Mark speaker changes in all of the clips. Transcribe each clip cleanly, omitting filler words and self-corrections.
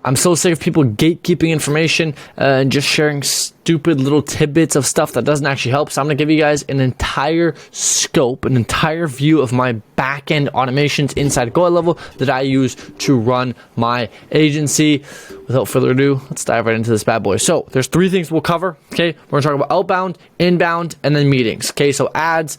Speaker 1: I'm so sick of people gatekeeping information and just sharing stupid little tidbits of stuff that doesn't actually help. So I'm going to give you guys an entire scope, an entire view of my back-end automations inside Go level that I use to run my agency. Without further ado, let's dive right into this bad boy. So there's 3 things we'll cover. Okay, we're going to talk about outbound, inbound, and then meetings. Okay, so ads,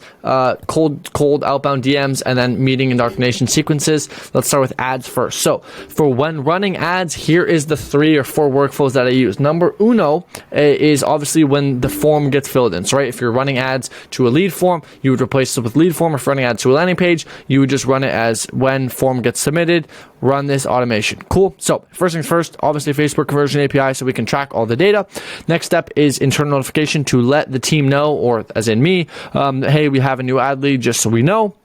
Speaker 1: cold outbound DMs, and then meeting indoctrination sequences. Let's start with ads first. So for when running ads, here is the 3 or 4 workflows that I use. Number uno is obviously when the form gets filled in. So right, if you're running ads to a lead form, you would replace it with lead form. If you're running ads to a landing page, you would just run it as when form gets submitted, run this automation. Cool. So first things first, obviously Facebook conversion API so we can track all the data. Next step is internal notification to let the team know, or as in me, hey, we have a new ad lead, just so we know.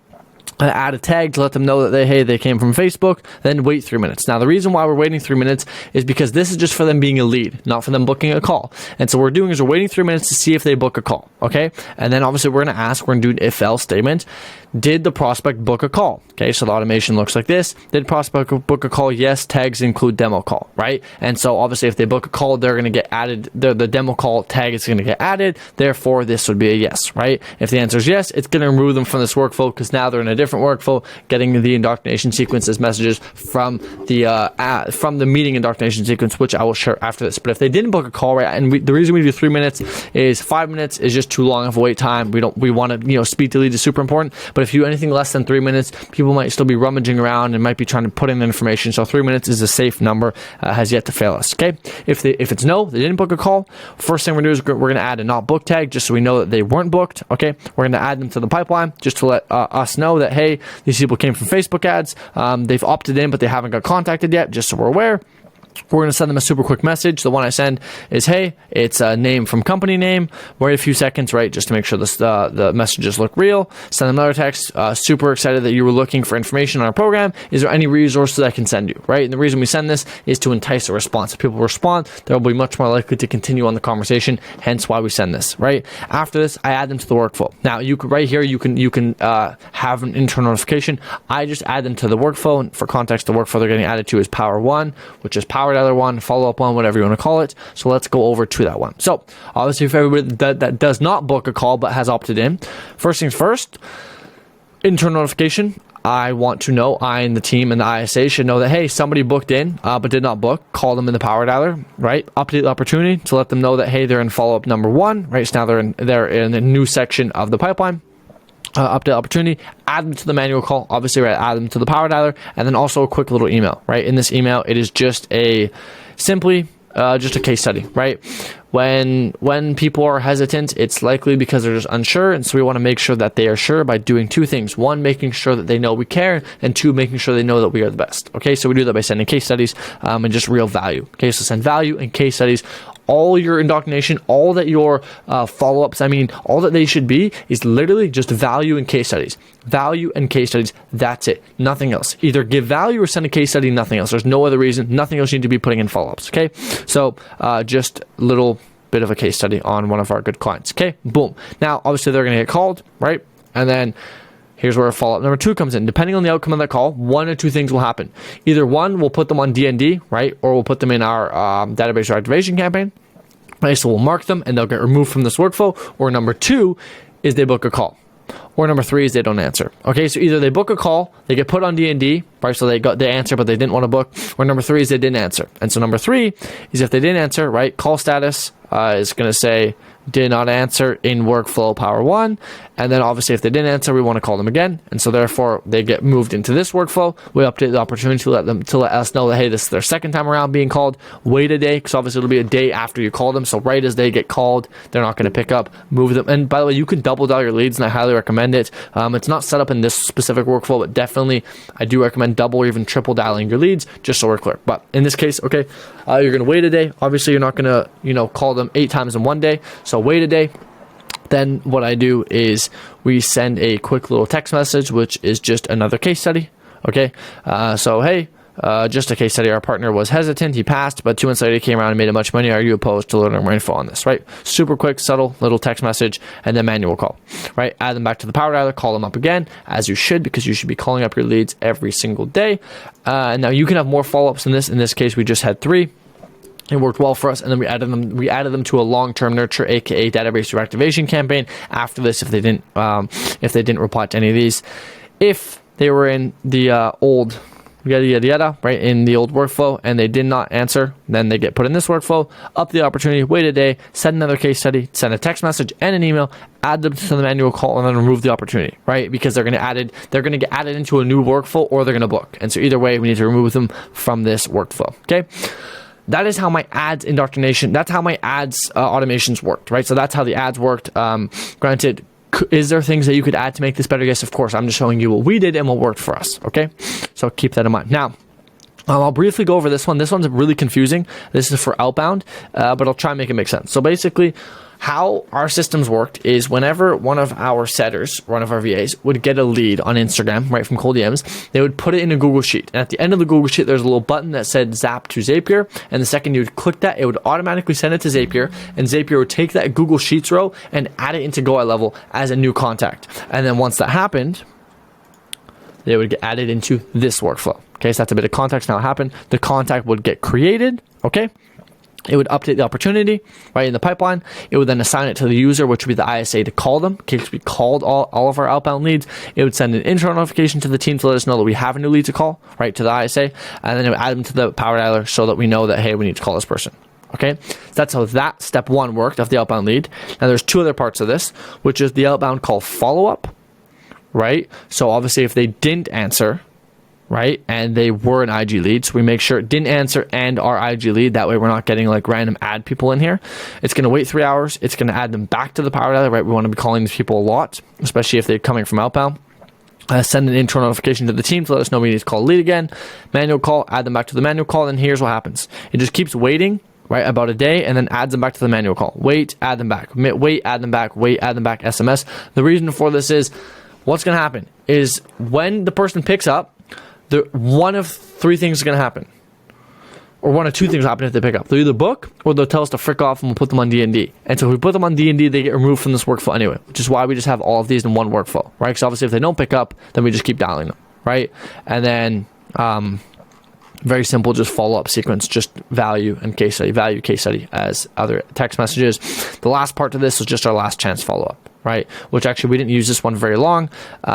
Speaker 1: Add a tag to let them know that they came from Facebook, then wait 3 minutes. Now, the reason why we're waiting 3 minutes is because this is just for them being a lead, not for them booking a call. And so what we're doing is we're waiting 3 minutes to see if they book a call, okay? And then obviously we're going to ask, we're going to do an if-else statement. Did the prospect book a call? Okay, so the automation looks like this. Did prospect book a call? Yes, tags include demo call, right? And so obviously if they book a call, they're going to get added, the demo call tag is going to get added. Therefore, this would be a yes, right? If the answer is yes, it's going to remove them from this workflow because now they're in a different workflow, getting the indoctrination sequences messages from the meeting indoctrination sequence, which I will share after this. But if they didn't book a call, right, and the reason we do 3 minutes is 5 minutes is just too long of a wait time. We want to, speed to lead is super important. But if you do anything less than 3 minutes, people might still be rummaging around and might be trying to put in information. So 3 minutes is a safe number, has yet to fail us. Okay, if it's no, they didn't book a call. First thing we're gonna do is we're going to add a not book tag just so we know that they weren't booked. Okay, we're going to add them to the pipeline just to let us know that hey, these people came from Facebook ads. They've opted in, but they haven't got contacted yet. Just so we're aware. We're going to send them a super quick message. The one I send is, hey, it's a name from company name. Wait a few seconds, right, just to make sure the messages look real. Send them another text. Super excited that you were looking for information on our program. Is there any resources I can send you, right? And the reason we send this is to entice a response. If people respond, they'll be much more likely to continue on the conversation, hence why we send this, right? After this, I add them to the workflow. Now, you could right here, you can have an internal notification. I just add them to the workflow. And for context, the workflow they're getting added to is Power 1, which is Power Dialer 1, follow-up 1, whatever you want to call it. So let's go over to that one. So obviously, if everybody that does not book a call but has opted in, first things first, internal notification. I want to know, I and the team and the ISA should know that, hey, somebody booked in but did not book. Call them in the Power Dialer, right? Update the opportunity to let them know that, hey, they're in follow-up number 1, right? So now they're in a new section of the pipeline. Update opportunity, add them to the manual call, obviously, right, add them to the Power Dialer, and then also a quick little email, right? In this email, it is just simply a case study, right? When people are hesitant, it's likely because they're just unsure, and so we want to make sure that they are sure by doing 2 things. 1, making sure that they know we care, and 2, making sure they know that we are the best. Okay, so we do that by sending case studies and just real value. Okay, so send value and case studies. All your indoctrination, all that your follow-ups, all that they should be is literally just value and case studies. Value and case studies, that's it. Nothing else. Either give value or send a case study, nothing else. There's no other reason. Nothing else you need to be putting in follow-ups, okay? So just little bit of a case study on one of our good clients, okay? Boom. Now, obviously, they're going to get called, right? And then here's where follow-up number 2 comes in. Depending on the outcome of that call, 1 or 2 things will happen. Either 1, we'll put them on DND, right? Or we'll put them in our database reactivation campaign. Right, so we'll mark them and they'll get removed from this workflow. Or number 2 is they book a call. Or number 3 is they don't answer. Okay, so either they book a call, they get put on D&D, right? So they answer, but they didn't want to book. Or number 3 is they didn't answer. And so number 3 is if they didn't answer, right? Call status is going to say did not answer in workflow Power 1. And then obviously if they didn't answer, we want to call them again. And so therefore they get moved into this workflow. We update the opportunity to let us know that, hey, this is their second time around being called. Wait a day, because obviously it'll be a day after you call them. So right as they get called, they're not going to pick up, move them. And by the way, you can double dial your leads and I highly recommend it. It's not set up in this specific workflow, but definitely I do recommend double or even triple dialing your leads just so we're clear. But in this case, okay, you're going to wait a day. Obviously you're not going to, call them 8 times in one day. So wait a day. Then what I do is we send a quick little text message, which is just another case study. Okay. So, hey, Just a case study, our partner was hesitant, he passed, but 2 months later he came around and made a much money. Are you opposed to learning more info on this, right? Super quick, subtle, little text message, and then manual call, right? Add them back to the power dialer, call them up again, as you should, because you should be calling up your leads every single day. And now you can have more follow-ups than this. In this case, we just had 3. It worked well for us, and then we added them to a long-term nurture, aka database reactivation campaign. After this, if they didn't reply to any of these, if they were in the old yada, right, in the old workflow, and they did not answer, then they get put in this workflow, up the opportunity, wait a day, send another case study, send a text message and an email, add them to the manual call, and then remove the opportunity, right? Because they're going to get added into a new workflow, or they're going to book. And so either way, we need to remove them from this workflow, okay? That is how my ads indoctrination, that's how my ads automations worked, right? So that's how the ads worked. Granted, is there things that you could add to make this better? Yes, of course. I'm just showing you what we did and what worked for us, okay? So keep that in mind. Now, I'll briefly go over this one. This one's really confusing. This is for outbound, but I'll try and make it make sense. So basically, how our systems worked is whenever one of our setters, one of our VAs, would get a lead on Instagram, right, from cold DMs, they would put it in a Google Sheet. And at the end of the Google Sheet, there's a little button that said Zap to Zapier. And the second you would click that, it would automatically send it to Zapier. And Zapier would take that Google Sheets row and add it into GoILevel as a new contact. And then once that happened, they would get added into this workflow. Okay, so that's a bit of context. Now it happened. The contact would get created, okay? It would update the opportunity right in the pipeline. It would then assign it to the user, which would be the ISA, to call them. In case we called all of our outbound leads, it would send an internal notification to the team to let us know that we have a new lead to call, right, to the ISA. And then it would add them to the power dialer so that we know that, hey, we need to call this person. Okay, so that's how that step 1 worked of the outbound lead. Now there's 2 other parts of this, which is the outbound call follow-up, right? So obviously if they didn't answer, right, and they were an IG lead, so we make sure it didn't answer and our IG lead. That way we're not getting like random ad people in here. It's going to wait 3 hours. It's going to add them back to the power dialer, right? We want to be calling these people a lot, especially if they're coming from outbound. Send an internal notification to the team to let us know we need to call a lead again. Manual call, add them back to the manual call, and here's what happens. It just keeps waiting, right, about a day, and then adds them back to the manual call. Wait, add them back. Wait, add them back. Wait, add them back. SMS. The reason for this is what's going to happen is when the person picks up, one of 3 things is going to happen, or one of 2 things will happen if they pick up. They'll either book, or they'll tell us to frick off and we'll put them on D&D. And so if we put them on D&D, they get removed from this workflow anyway, which is why we just have all of these in one workflow, right? Because obviously if they don't pick up, then we just keep dialing them, right? And then very simple, just follow-up sequence, just value and case study as other text messages. The last part to this is just our last chance follow-up, right? Which actually we didn't use this one very long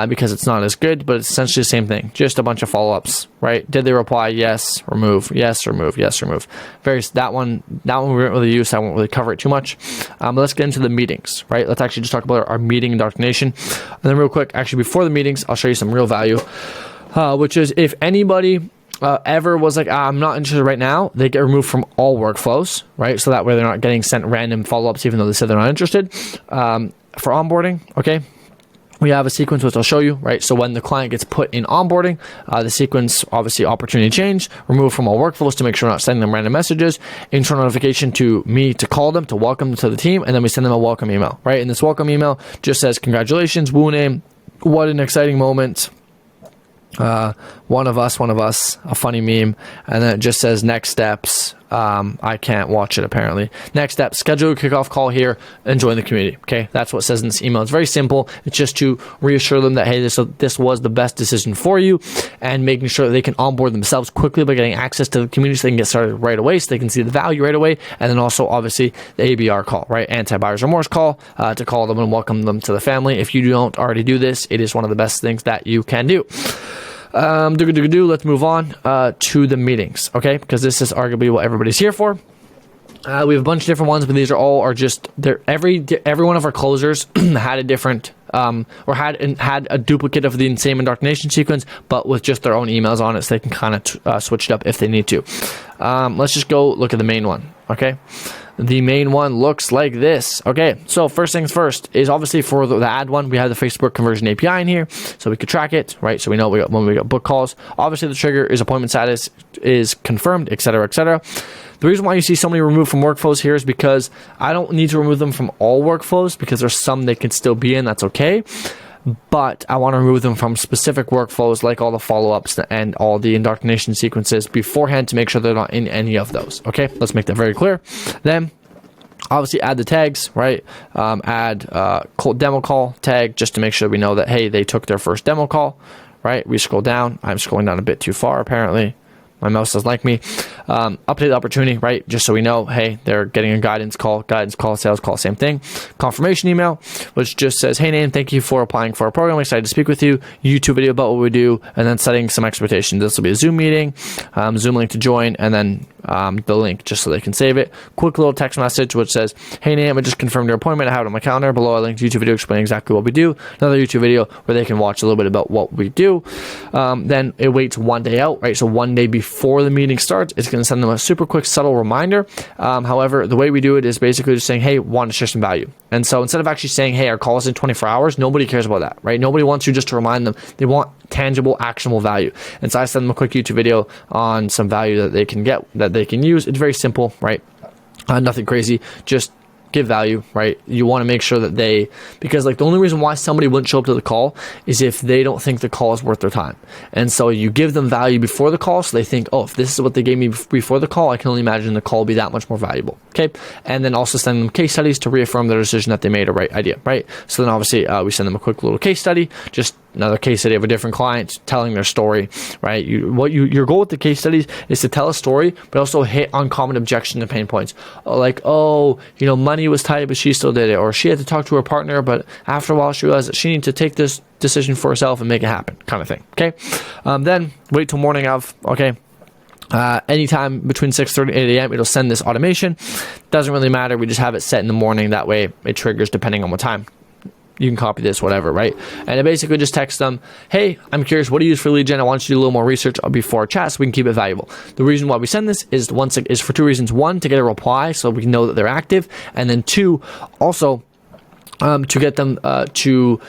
Speaker 1: because it's not as good, but it's essentially the same thing. Just a bunch of follow-ups, right? Did they reply? Yes, remove, yes, remove, yes, remove. That one we didn't really use, so I won't really cover it too much. But let's get into the meetings, right? Let's actually just talk about our meeting indoctrination. And then real quick, actually before the meetings, I'll show you some real value, which is if anybody ever was like, I'm not interested right now, they get removed from all workflows, right? So that way they're not getting sent random follow-ups even though they said they're not interested. For onboarding, okay, we have a sequence which I'll show you, right? So when the client gets put in onboarding, the sequence, obviously opportunity change, remove from all workflows to make sure we're not sending them random messages, internal notification to me to call them, to welcome them to the team, and then we send them a welcome email, right? And this welcome email just says, congratulations, woo name, what an exciting moment. One of us, a funny meme, and then it just says next steps. I can't watch it apparently. Next step, schedule a kickoff call here and join the community. Okay, that's what it says in this email. It's very simple. It's just to reassure them that, hey, this was the best decision for you, and making sure that they can onboard themselves quickly by getting access to the community so they can get started right away, so they can see the value right away. And then also obviously the ABR call, right? Anti-buyer's remorse call, to call them and welcome them to the family. If you don't already do this, it is one of the best things that you can do. Let's move on to the meetings, okay? Because this is arguably what everybody's here for. We have a bunch of different ones, but these are just every one of our closers had a different or had a duplicate of the same indoctrination sequence, but with just their own emails on it, so they can kind of switch it up if they need to. Let's just go look at the main one, okay? The main one looks like this. Okay, so first things first is obviously for the ad one, we have the Facebook conversion API in here, so we could track it, right? So we know when we got book calls. Obviously, the trigger is appointment status is confirmed, etc., etc. The reason why you see so many removed from workflows here is because I don't need to remove them from all workflows because there's some they can still be in. That's okay. but I want to remove them from specific workflows like all the follow-ups and all the indoctrination sequences beforehand to make sure they're not in any of those. Okay, let's make that very clear. Then obviously add the tags, right? Add demo call tag just to make sure we know that, hey, they took their first demo call, right? We scroll down. I'm scrolling down a bit too far, apparently. My mouse doesn't like me. Update the opportunity, right? Just so we know, hey, they're getting a guidance call, sales call, same thing. Confirmation email, which just says, hey, Nathan, thank you for applying for our program. I'm excited to speak with you. YouTube video about what we do, and then setting some expectations. This will be a Zoom meeting, Zoom link to join, and then the link just so they can save it. Quick little text message which says, hey, Nathan, I just confirmed your appointment. I have it on my calendar. Below I linked YouTube video explaining exactly what we do. Another YouTube video where they can watch a little bit about what we do. Then it waits 1 day out, right? So 1 day before the meeting starts, it's going to send them a super quick, subtle reminder. However, the way we do it is basically just saying, hey, want to share some value. And so instead of actually saying, hey, our call is in 24 hours, nobody cares about that, right? Nobody wants you just to remind them. They want tangible, actionable value. And so I send them a quick YouTube video on some value that they can get, that they can use. It's very simple, right? Nothing crazy. Just give value, right? You want to make sure that because like the only reason why somebody wouldn't show up to the call is if they don't think the call is worth their time. And so you give them value before the call, so they think, oh, if this is what they gave me before the call, I can only imagine the call will be that much more valuable. Okay. And then also send them case studies to reaffirm their decision that they made a right idea, right? So then obviously we send them a quick little case study, just another case study of a different client telling their story, right? Your goal with the case studies is to tell a story, but also hit uncommon objections and pain points. Like, oh, money was tight, but she still did it. Or she had to talk to her partner, but after a while she realized that she needed to take this decision for herself and make it happen, kind of thing. Okay. Then wait till morning of, okay. Anytime between 6:30 and 8 a.m. it'll send this automation. Doesn't really matter. We just have it set in the morning. That way it triggers depending on what time. You can copy this, whatever, right? And it basically just text them, hey, I'm curious, what do you use for lead gen? I want you to do a little more research before our chat so we can keep it valuable. The reason why we send this is for two reasons. One, to get a reply so we can know that they're active. And then two, also to get them to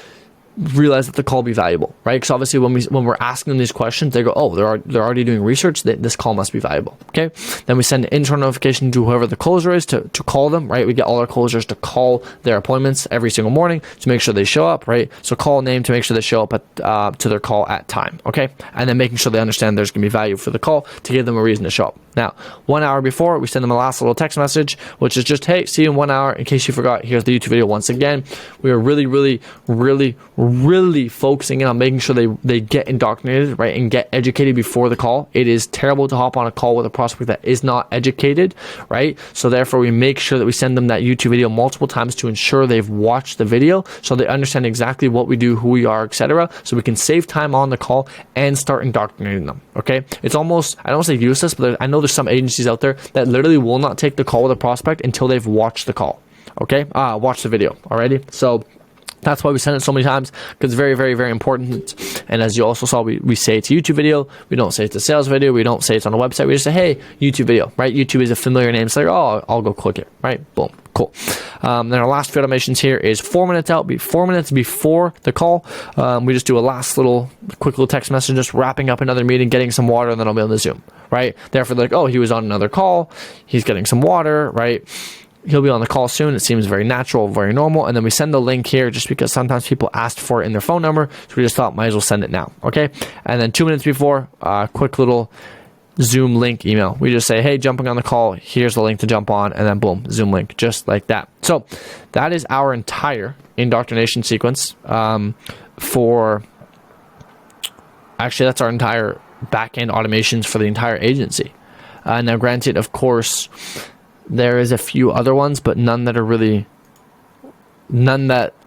Speaker 1: realize that the call will be valuable, right? Because obviously when we're asking them these questions, they go, oh, they're already doing research, this call must be valuable. Okay. Then we send an internal notification to whoever the closer is to call them, right? We get all our closers to call their appointments every single morning to make sure they show up, right? So call name to make sure they show up to their call at time. Okay. And then making sure they understand there's going to be value for the call to give them a reason to show up. Now, 1 hour before, we send them a last little text message, which is just, hey, see you in 1 hour. In case you forgot, here's the YouTube video once again. We are really, really, really, really focusing in on making sure they get indoctrinated, right, and get educated before the call. It is terrible to hop on a call with a prospect that is not educated, right? So therefore, we make sure that we send them that YouTube video multiple times to ensure they've watched the video so they understand exactly what we do, who we are, etc. So we can save time on the call and start indoctrinating them, okay? It's almost, I don't say useless, but I know there's some agencies out there that literally will not take the call with a prospect until they've watched the call, okay? Watch the video already. So that's why we send it so many times, because it's very, very, very important. And as you also saw, we say it's a YouTube video. We don't say it's a sales video. We don't say it's on a website. We just say, hey, YouTube video, right? YouTube is a familiar name. So like, oh, I'll go click it, right? Boom, cool. Then our last few automations here is 4 minutes out, 4 minutes before the call. We just do a last quick little text message, just wrapping up another meeting, getting some water, and then I'll be on the Zoom, right? Therefore, like, oh, he was on another call. He's getting some water, right? He'll be on the call soon. It seems very natural, very normal. And then we send the link here just because sometimes people asked for it in their phone number. So we just thought, might as well send it now. Okay. And then 2 minutes before, quick little Zoom link email. We just say, hey, jumping on the call. Here's the link to jump on. And then boom, Zoom link, just like that. So that is our entire indoctrination sequence that's our entire back-end automations for the entire agency. Now, granted, of course, there is a few other ones, but none that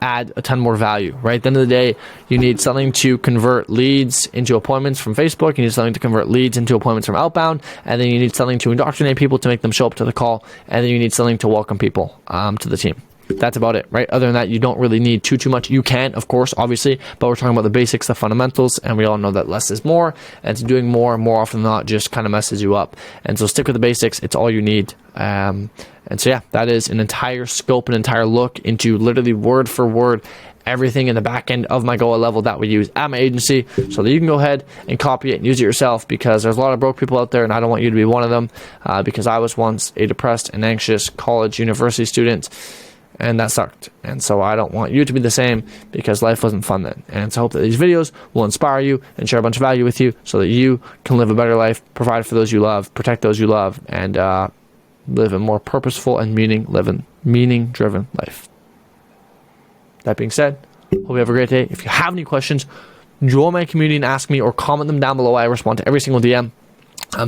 Speaker 1: add a ton more value, right? At the end of the day, you need something to convert leads into appointments from Facebook. You need something to convert leads into appointments from Outbound. And then you need something to indoctrinate people to make them show up to the call. And then you need something to welcome people to the team. That's about it, right? Other than that, you don't really need too much. You can, of course, obviously, but we're talking about the basics, the fundamentals, and we all know that less is more, and doing more often than not just kind of messes you up. And so stick with the basics. It's all you need. And so, yeah, that is an entire scope, an entire look into literally word for word everything in the back end of my GOA level that we use at my agency, so that you can go ahead and copy it and use it yourself, because there's a lot of broke people out there, and I don't want you to be one of them, because I was once a depressed and anxious college university student. and that sucked. And so I don't want you to be the same, because life wasn't fun then. And so I hope that these videos will inspire you and share a bunch of value with you, so that you can live a better life, provide for those you love, protect those you love, and live a more purposeful and meaning-driven life. That being said, hope you have a great day. If you have any questions, join my community and ask me, or comment them down below. I respond to every single DM.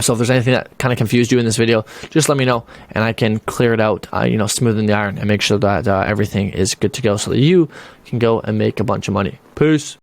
Speaker 1: So if there's anything that kind of confused you in this video, just let me know, and I can clear it out, smoothen the iron, and make sure that everything is good to go, so that you can go and make a bunch of money. Peace.